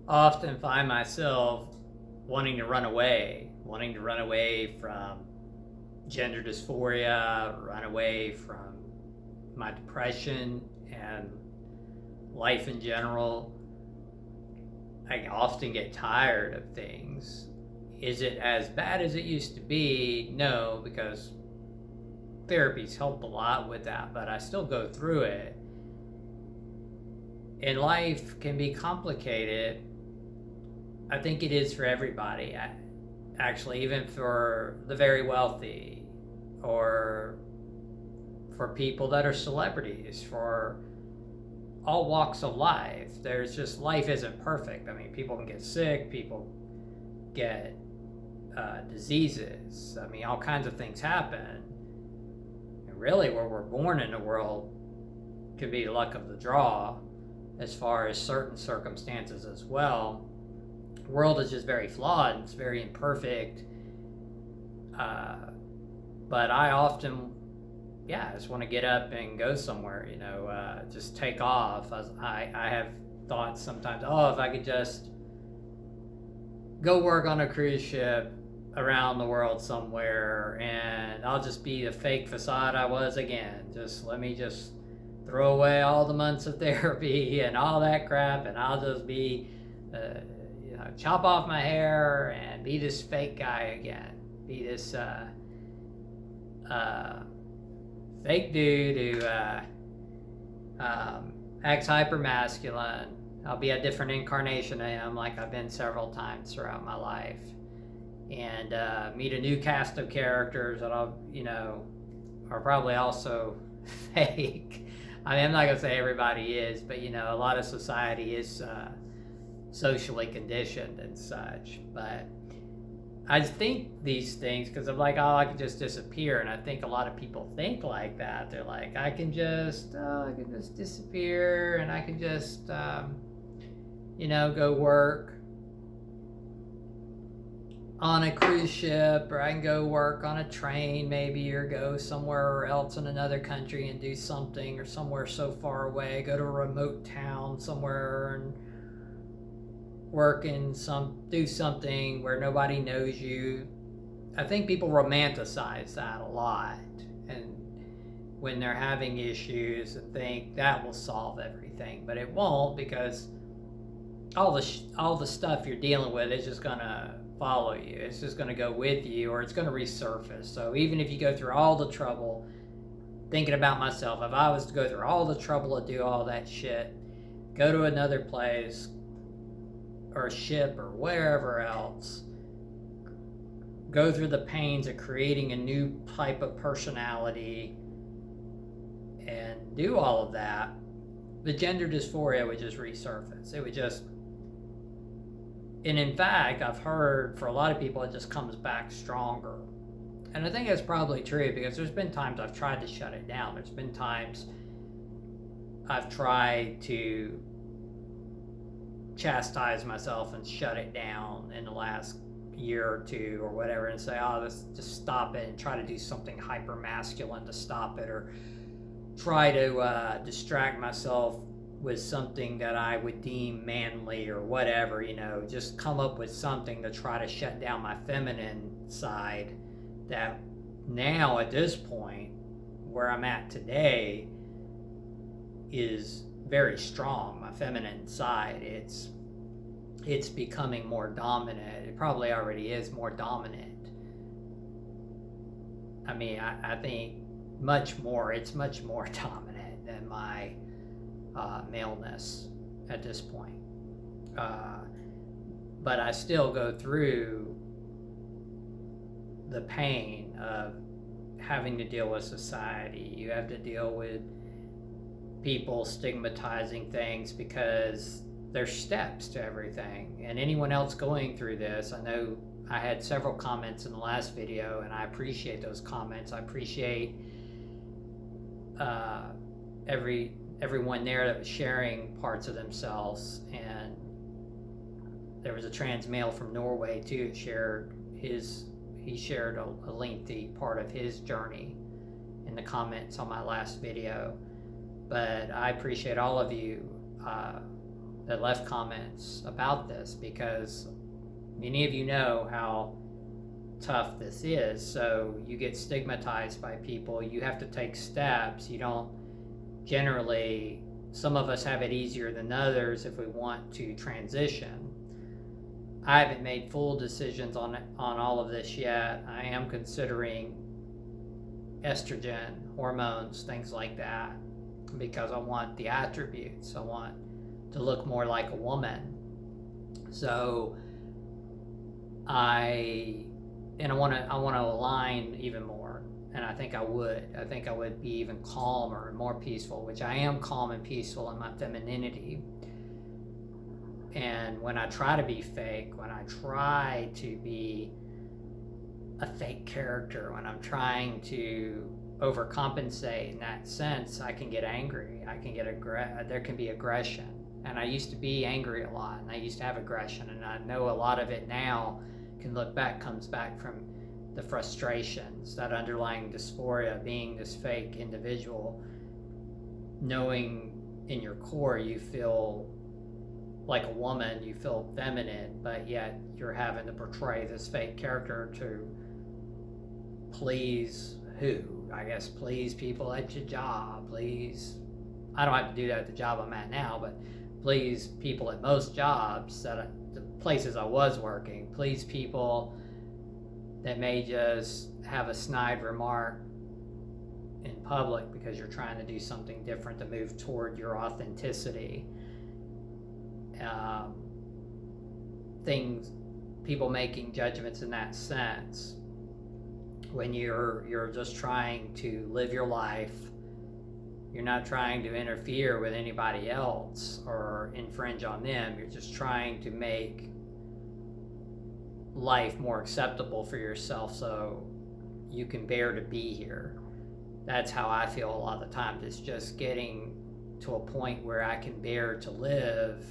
often find myself wanting to run away from gender dysphoria, run away from my depression and life in general. I often get tired of things. Is it as bad as it used to be? No, because therapy's helped a lot with that, but I still go through it. And life can be complicated. I think it is for everybody, actually, even for the very wealthy, or for people that are celebrities, for all walks of life. There's just, life isn't perfect. I mean, people can get sick, people get diseases. I mean, all kinds of things happen. And really, where we're born in the world could be luck of the draw as far as certain circumstances as well. The world is just very flawed, it's very imperfect. But I often, I just want to get up and go somewhere, just take off. I have thoughts sometimes, if I could just go work on a cruise ship around the world somewhere, and I'll just be the fake facade I was again. Just let me just throw away all the months of therapy and all that crap, and I'll just be, chop off my hair and be this fake guy again. Be this fake dude who acts hyper masculine. I'll be a different incarnation of him, like I've been several times throughout my life, and meet a new cast of characters that are probably also fake. I mean, I'm not gonna say everybody is, but a lot of society is socially conditioned and such. But I think these things because I'm like, I can just disappear, and I think a lot of people think like that. They're like, I can just disappear, and I can just go work on a cruise ship, or I can go work on a train maybe, or go somewhere else in another country and do something, or somewhere so far away, go to a remote town somewhere and work in do something where nobody knows you. I think people romanticize that a lot, and when they're having issues, and think that will solve everything, but it won't, because all the stuff you're dealing with is just gonna follow you. It's just gonna go with you, or it's gonna resurface. So even if you go through all the trouble, thinking about myself, if I was to go through all the trouble to do all that shit, go to another place or a ship or wherever else, go through the pains of creating a new type of personality and do all of that, the gender dysphoria would just resurface. It would just, and in fact, I've heard for a lot of people it just comes back stronger. And I think that's probably true, because there's been times I've tried to shut it down. There's been times I've tried to chastise myself and shut it down in the last year or two or whatever, and say, let's just stop it, and try to do something hyper masculine to stop it, or try to distract myself with something that I would deem manly or whatever, just come up with something to try to shut down my feminine side, that now at this point where I'm at today is very strong. My feminine side, it's becoming more dominant. It probably already is more dominant. I mean, I think it's much more dominant than my maleness at this point. But I still go through the pain of having to deal with society. You have to deal with people stigmatizing things because there's steps to everything. And anyone else going through this, I know I had several comments in the last video, and I appreciate those comments. I appreciate everyone there that was sharing parts of themselves. And there was a trans male from Norway too, he shared a lengthy part of his journey in the comments on my last video. But I appreciate all of you that left comments about this, because many of you know how tough this is. So you get stigmatized by people, you have to take steps. You don't generally, some of us have it easier than others if we want to transition. I haven't made full decisions on all of this yet. I am considering estrogen, hormones, things like that, because I want the attributes. I want to look more like a woman. So I want to align even more, and I think I would be even calmer and more peaceful, which I am calm and peaceful in my femininity. And when I try to be fake, when I try to be a fake character, when I'm trying to overcompensate in that sense, I can get angry. I can get there can be aggression. And I used to be angry a lot, and I used to have aggression, and I know a lot of it now comes back from the frustrations, that underlying dysphoria, being this fake individual, knowing in your core you feel like a woman, you feel feminine, but yet you're having to portray this fake character to please who? I guess please people at your job, please, I don't have to do that at the job I'm at now, but please people at most jobs, the places I was working, please people that may just have a snide remark in public because you're trying to do something different to move toward your authenticity. People making judgments in that sense, when you're just trying to live your life. You're not trying to interfere with anybody else or infringe on them. You're just trying to make life more acceptable for yourself so you can bear to be here. That's how I feel a lot of the time. It's just getting to a point where I can bear to live,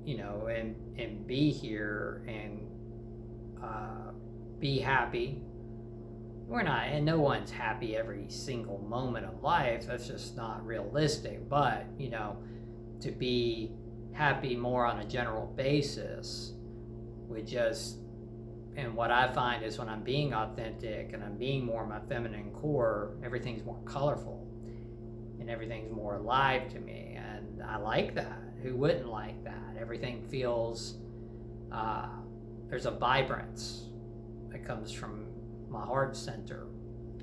and be here and be happy. We're not, and no one's happy every single moment of life. That's just not realistic. But, to be happy more on a general basis and what I find is when I'm being authentic and I'm being more my feminine core, everything's more colorful and everything's more alive to me. And I like that. Who wouldn't like that? Everything feels, there's a vibrance that comes from my heart center.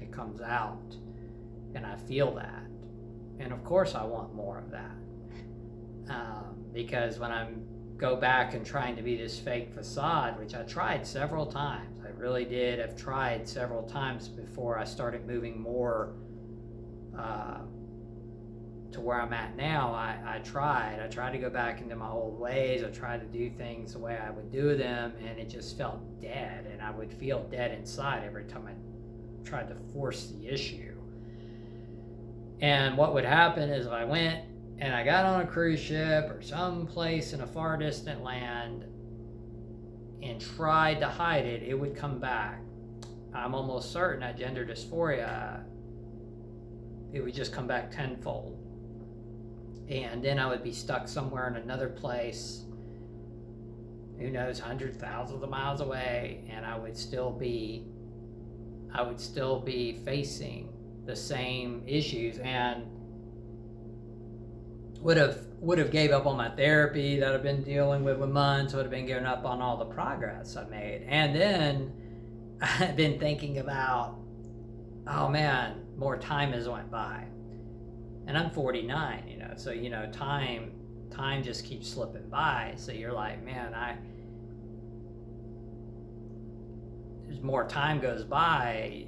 It comes out, and I feel that. And of course I want more of that, because when I go back and trying to be this fake facade, which I tried several times, I really did have tried several times before I started moving more to where I'm at now. I tried to go back into my old ways. I tried to do things the way I would do them, and it just felt dead, and I would feel dead inside every time I tried to force the issue. And what would happen is if I went and I got on a cruise ship or some place in a far distant land and tried to hide it, it would come back. I'm almost certain that gender dysphoria, it would just come back tenfold. And then I would be stuck somewhere in another place, who knows, hundreds, thousands of miles away, and I would still be facing the same issues, and would have gave up on my therapy that I've been dealing with months, would have been giving up on all the progress I made. And then I've been thinking about, oh man, more time has went by. And I'm 49, so time just keeps slipping by. So you're like, man, as more time goes by,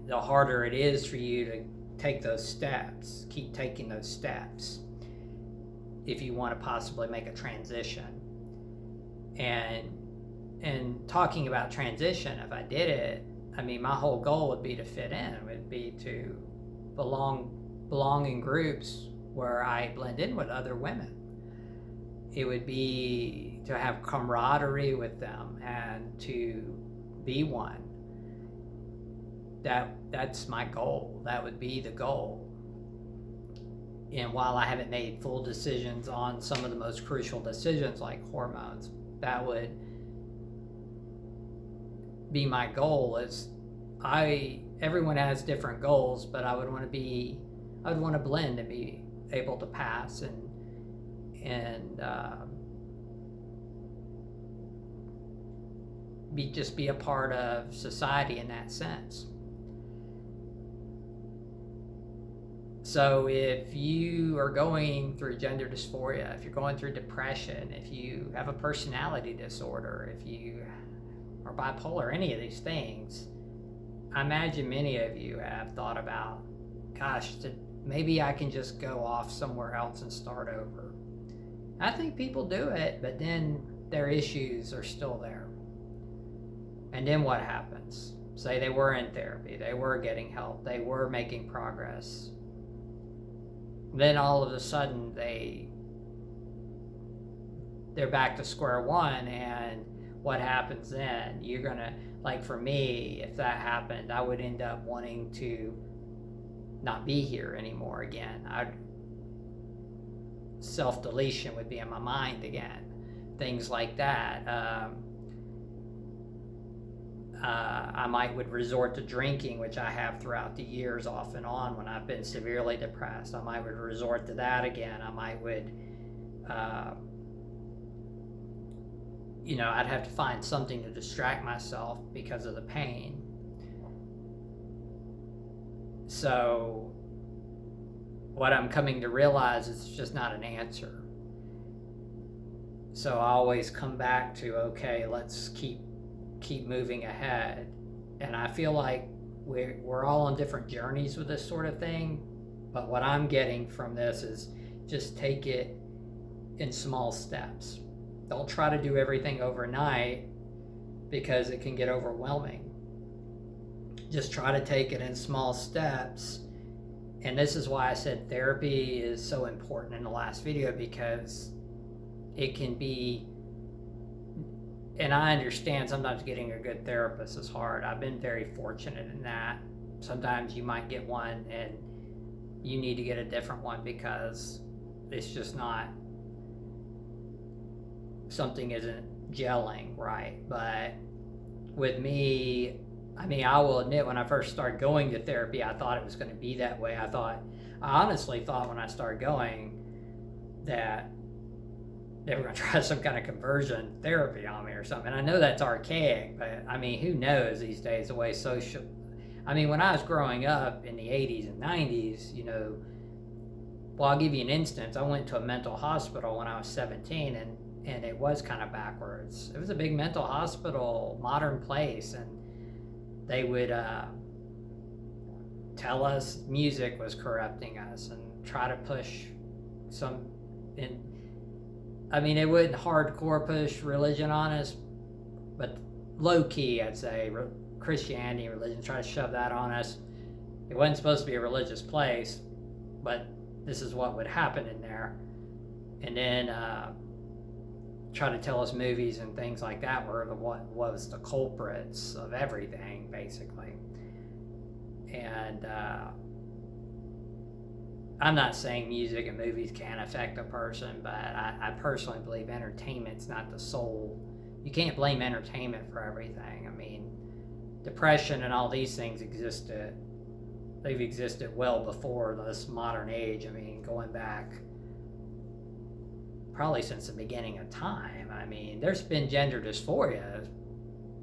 the harder it is for you to take those steps, keep taking those steps if you want to possibly make a transition. And talking about transition, if I did it, my whole goal would be to fit in, would be to belong in groups where I blend in with other women. It would be to have camaraderie with them and to be one. That's my goal. That would be the goal. And while I haven't made full decisions on some of the most crucial decisions like hormones, that would be my goal. Is everyone has different goals, but I would want to blend and be able to pass and be a part of society in that sense. So if you are going through gender dysphoria, if you're going through depression, if you have a personality disorder, if you are bipolar, any of these things, I imagine many of you have thought about, gosh, maybe I can just go off somewhere else and start over. I think people do it, but then their issues are still there. And then what happens? Say they were in therapy, they were getting help, they were making progress. Then all of a sudden they're back to square one, and what happens then? You're gonna, like for me, if that happened, I would end up wanting to not be here anymore again. Self-deletion would be in my mind again, things like that. I would resort to drinking, which I have throughout the years off and on when I've been severely depressed. I would resort to that again. I'd have to find something to distract myself because of the pain. So what I'm coming to realize is it's just not an answer. So I always come back to, okay, let's keep moving ahead. And I feel like we're all on different journeys with this sort of thing, but what I'm getting from this is just take it in small steps. Don't try to do everything overnight because it can get overwhelming. Just try to take it in small steps. And this is why I said therapy is so important in the last video, because it can be, and I understand sometimes getting a good therapist is hard. I've been very fortunate in that. Sometimes you might get one and you need to get a different one because it's just not, something isn't gelling right. But with me, I will admit, when I first started going to therapy, I thought it was going to be that way. I honestly thought when I started going that they were going to try some kind of conversion therapy on me or something. I know that's archaic, but who knows these days the way social. When I was growing up in the 80s and 90s, well, I'll give you an instance. I went to a mental hospital when I was 17, and it was kind of backwards. It was a big mental hospital, modern place, and they would tell us music was corrupting us and try to push some. They wouldn't hardcore push religion on us, but low key, I'd say, Christianity, religion, try to shove that on us. It wasn't supposed to be a religious place, but this is what would happen in there. And then try to tell us movies and things like that were what was the culprits of everything, basically. And I'm not saying music and movies can't affect a person, but I personally believe entertainment's not the sole. You can't blame entertainment for everything. Depression and all these things existed. They've existed well before this modern age. Going back probably since the beginning of time. There's been gender dysphoria,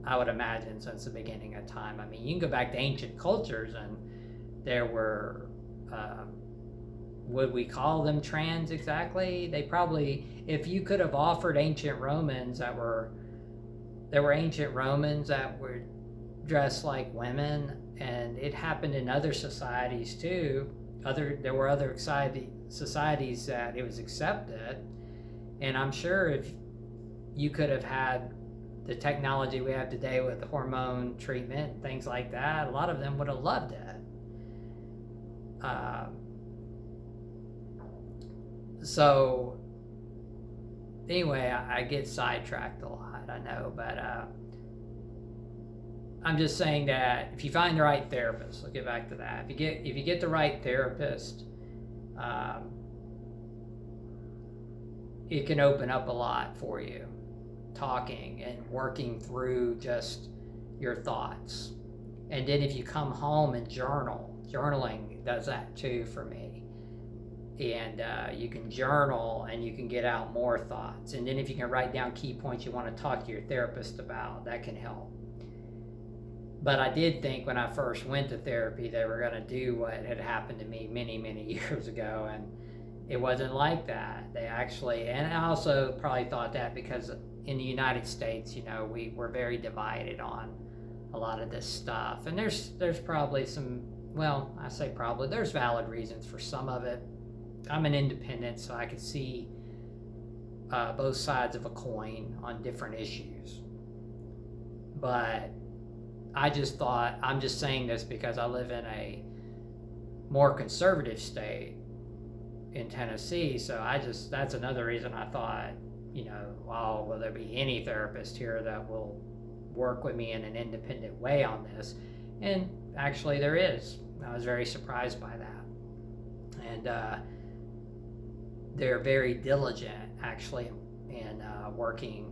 I would imagine, since the beginning of time. You can go back to ancient cultures and there were, would we call them trans exactly? They probably, if you could have offered ancient Romans there were ancient Romans that were dressed like women, and it happened in other societies too. There were other societies that it was accepted. And I'm sure if you could have had the technology we have today with hormone treatment and things like that, a lot of them would have loved it. So anyway, I get sidetracked a lot, I know, but I'm just saying that if you find the right therapist, I'll get back to that. If you get the right therapist, it can open up a lot for you, talking and working through just your thoughts. And then if you come home and journaling does that too for me. And you can journal and you can get out more thoughts. And then if you can write down key points you want to talk to your therapist about, that can help. But I did think when I first went to therapy, they were going to do what had happened to me many, many years ago. And it wasn't like that. They actually, and I also probably thought that because in the United States, you know, we're very divided on a lot of this stuff. And there's probably some, well, I say probably, there's valid reasons for some of it. I'm an independent, so I can see both sides of a coin on different issues. But I just thought, I'm just saying this because I live in a more conservative state in Tennessee, so that's another reason I thought, you know, well, will there be any therapist here that will work with me in an independent way on this? And actually there is. I was very surprised by that. And they're very diligent actually in working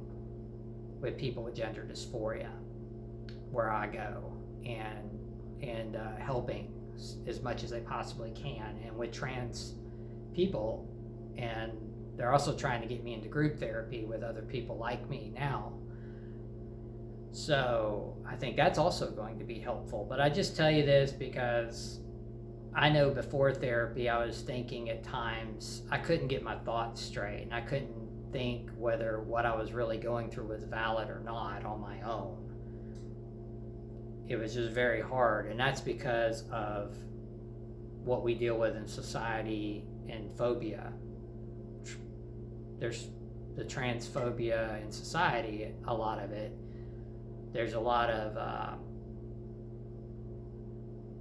with people with gender dysphoria where I go, and helping as much as they possibly can, and with trans people. And they're also trying to get me into group therapy with other people like me now. So I think that's also going to be helpful. But I just tell you this because I know before therapy, I was thinking at times I couldn't get my thoughts straight, and I couldn't think whether what I was really going through was valid or not on my own. It was just very hard, and that's because of what we deal with in society and phobia. There's the transphobia in society, a lot of it. There's a lot of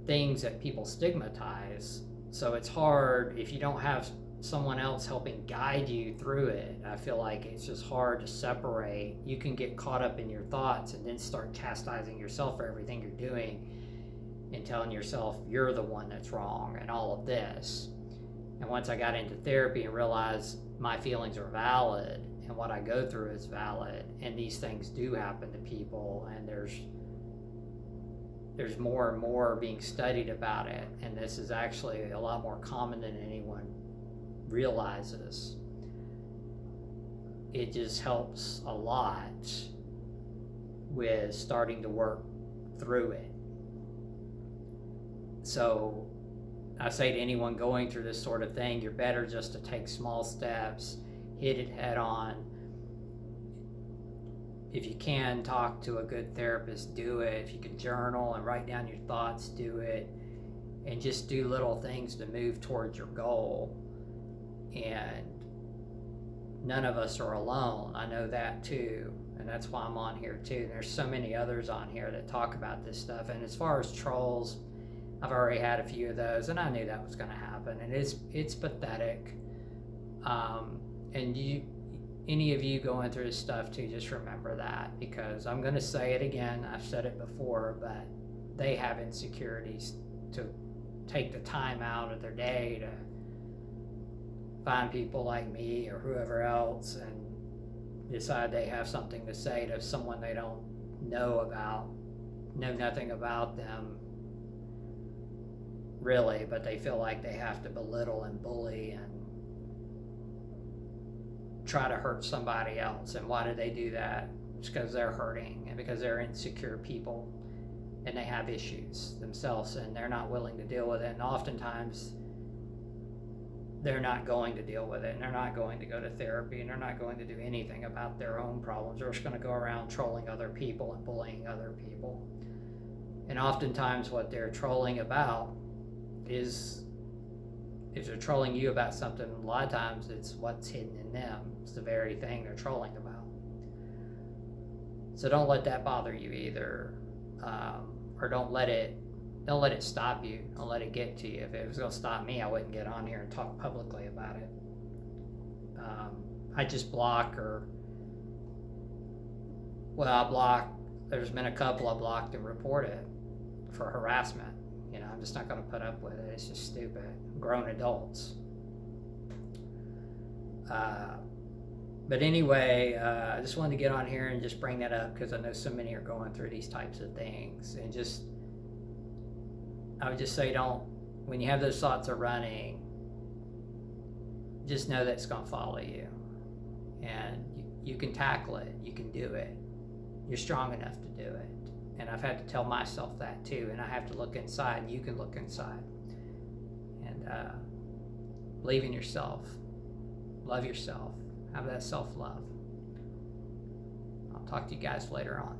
things that people stigmatize, so it's hard if you don't have someone else helping guide you through it. I feel like it's just hard to separate. You can get caught up in your thoughts and then start chastising yourself for everything you're doing and telling yourself you're the one that's wrong and all of this. And once I got into therapy and realized my feelings are valid and what I go through is valid, and these things do happen to people, and there's more and more being studied about it, and this is actually a lot more common than anyone realizes. It just helps a lot with starting to work through it. So I say to anyone going through this sort of thing, you're better just to take small steps, hit it head on. If you can talk to a good therapist, do it. If you can journal and write down your thoughts, do it. And just do little things to move towards your goal. And none of us are alone. I know that too. And that's why I'm on here too. There's so many others on here that talk about this stuff. And as far as trolls, I've already had a few of those, and I knew that was going to happen. And it's pathetic. And any of you going through this stuff too, just remember that, because I'm going to say it again. I've said it before, but they have insecurities to take the time out of their day to find people like me or whoever else and decide they have something to say to someone they don't know nothing about them really, but they feel like they have to belittle and bully and try to hurt somebody else. And why do they do that? It's because they're hurting and because they're insecure people and they have issues themselves and they're not willing to deal with it. And oftentimes they're not going to deal with it, and they're not going to go to therapy, and they're not going to do anything about their own problems. They're just going to go around trolling other people and bullying other people. And oftentimes what they're trolling about is, if they're trolling you about something, a lot of times it's what's hidden in them. It's the very thing they're trolling about. So don't let that bother you either, or don't let it stop you. Don't let it get to you. If it was going to stop me, I wouldn't get on here and talk publicly about it. I just block I block. There's been a couple I blocked and reported for harassment. You know, I'm just not going to put up with it. It's just stupid. Grown adults. But anyway, I just wanted to get on here and just bring that up because I know so many are going through these types of things. And I would just say, when you have those thoughts are running, just know that it's going to follow you. And you can tackle it. You can do it. You're strong enough to do it. And I've had to tell myself that too. And I have to look inside, and you can look inside. And believe in yourself. Love yourself. Have that self-love. I'll talk to you guys later on.